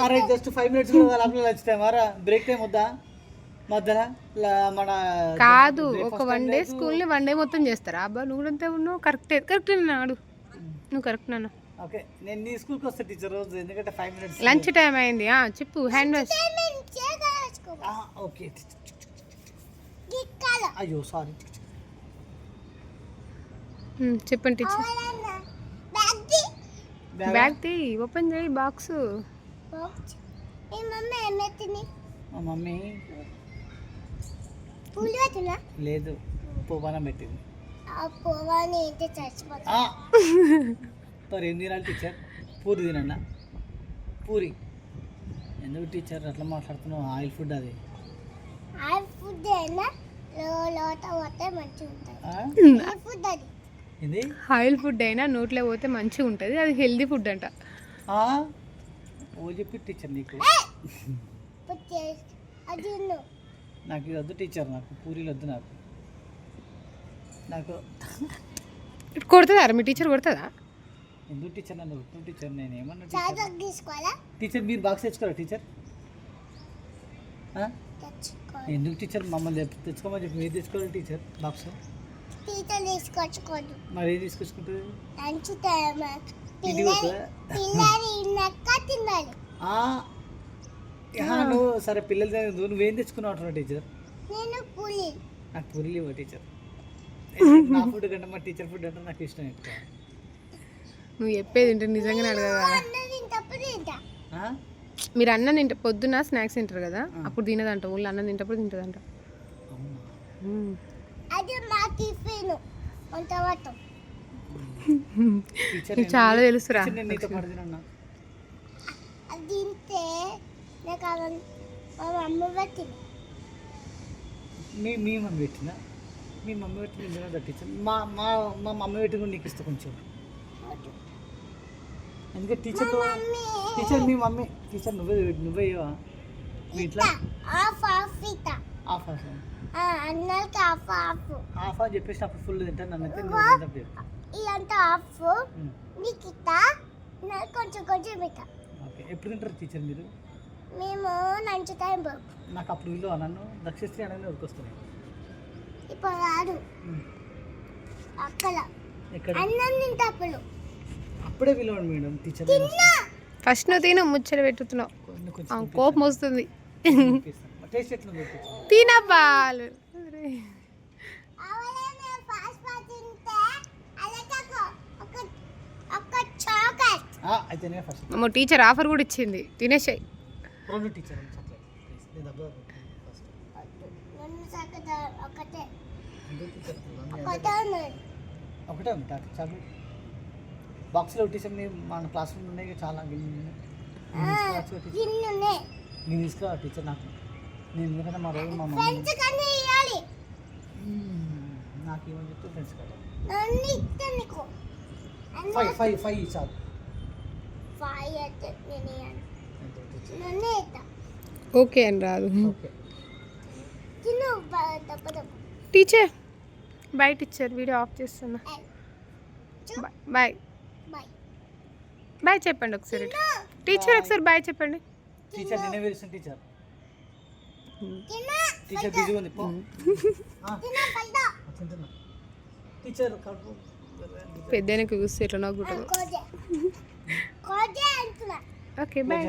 అరే just 5 minutes కూడా లోపల లంచ్ టైం అరా బ్రేక్ టైం వద్దా మధ్యలో మన కాదు ఒక 1 day స్కూల్ని 1 day మొత్తం చేస్తారా అబ్బా నువ్వు అంతే ఉన్నావు కరెక్ట్ నాడు నువ్వు కరెక్ట్ నాన్న ఓకే నేను నీ స్కూల్కి వస్తా టీచర్ రోజు ఎందుకంటే 5 minutes లంచ్ టైం అయింది చెప్పు హ్యాండ్ వాష్ ఓకే అయ్యో సారీ చెప్పండి టీచర్ బ్యాగ్ తీ ఓపెన్ చేయి బాక్స్ మా మమ్మీ లేదు పోవానం పెట్టింది మరి ఏం తినాలి టీచర్ పూరి తినన్నా పూరి ఎందుకు టీచర్ అట్లా మాట్లాడుతున్నావు ఆయిల్ ఫుడ్ అది ఇది ఆయిల్ ఫుడ్ అయినా నోట్లో పోతే మంచిగా ఉంటుంది అది హెల్దీ ఫుడ్ అంట ఓ చెప్పి టీచర్ నీకు నాకు ఇది వద్దు టీచర్ నాకు పూరీలు వద్దు నాకు కొడుతుందా మీ టీచర్ కొడుతుందా ఎందుకు టీచర్ నన్ను కొట్టు టీచర్ నేను ఏమన్నా టీచర్ మీరు బాక్స్ తెచ్చుకోరా టీచర్ ఎందుకు టీచర్ మమ్మల్ని తెచ్చుకోమని చెప్పి మీరు తెచ్చుకోవాలి టీచర్ బాక్స్ మరి ఏం తీసుకొచ్చుకుంటుంది నువ్వు సరే పిల్లలు నువ్వేం తెచ్చుకున్నావు టీచర్ నాకు పూరీలు ఇవ్వ టీచర్ నా ఫుడ్ కంటే మా టీచర్ ఫుడ్ అంటే నాకు ఇష్టం ఎక్కువ నువ్వు చెప్పేది తింటే నిజంగానే అడగదా మీరు అన్నం తింటే పొద్దున్న స్నాక్స్ తింటారు కదా అప్పుడు తినదంట ఊళ్ళో అన్నం తింటప్పుడు తింటుందంట చాలా తెలుసురా మీ మమ్మీ పెట్టిందా మీ మమ్మీ పెట్టిన టీచర్ మా మమ్మీ పెట్టి నీకు ఇస్తా కొంచెం ఎందుకంటే టీచర్ మీ మమ్మీ టీచర్ నువ్వే ఇవ్వవా మీ ఇంట్లో హాఫ్ అని చెప్పేసి అప్పుడు ఫుల్ తింటాను నన్ను ఓకే ఎప్పుడు తింటారు టీచర్ మీరు మేము లంచ్ టైం నాకు అప్పుడు వీళ్ళు నన్ను దక్షిస్త్రీ అనేది ఉరికొస్తున్నాయి ఇప్పుడు రాదు అక్కడ ఎక్కడ అన్నం తింటప్పుడు అప్పుడే పిలవండి మేడం టీచర్ ఫస్ట్ నువ్వు తిన ముచ్చట పెట్టుతున్నావు కోపం వస్తుంది టేస్ట్ ఎట్లా తినబాలు అయితేనే ఫస్ట్ మా టీచర్ ఆఫర్ కూడా ఇచ్చింది తినేసాయి రెండు టీచర్ ఒకటే ఉంది చాక్లెట్ బాక్స్లో టీచర్ మన క్లాస్ రూమ్ ఉన్నాయి చాలా నేను తీసుకురా టీచర్ నాకు నేను ఎందుకంటే మా రోజు మా మమ్మీ నాకు ఏమని చెప్తే ఫ్రెండ్స్ కదా 5 చాలు ఓకే అని రాదు teacher bye teacher video off చేస్తున్నా బాయ్ బాయ్ చెప్పండి ఒకసారి టీచర్ ఒకసారి బాయ్ చెప్పండి టీచర్ నేనే వేసిన టీచర్ బిజీ ఉంది టీచర్ పెద్దనకి చూస్తే ఎట్లా నవ్వుకుంటుంది ఓకే బాయ్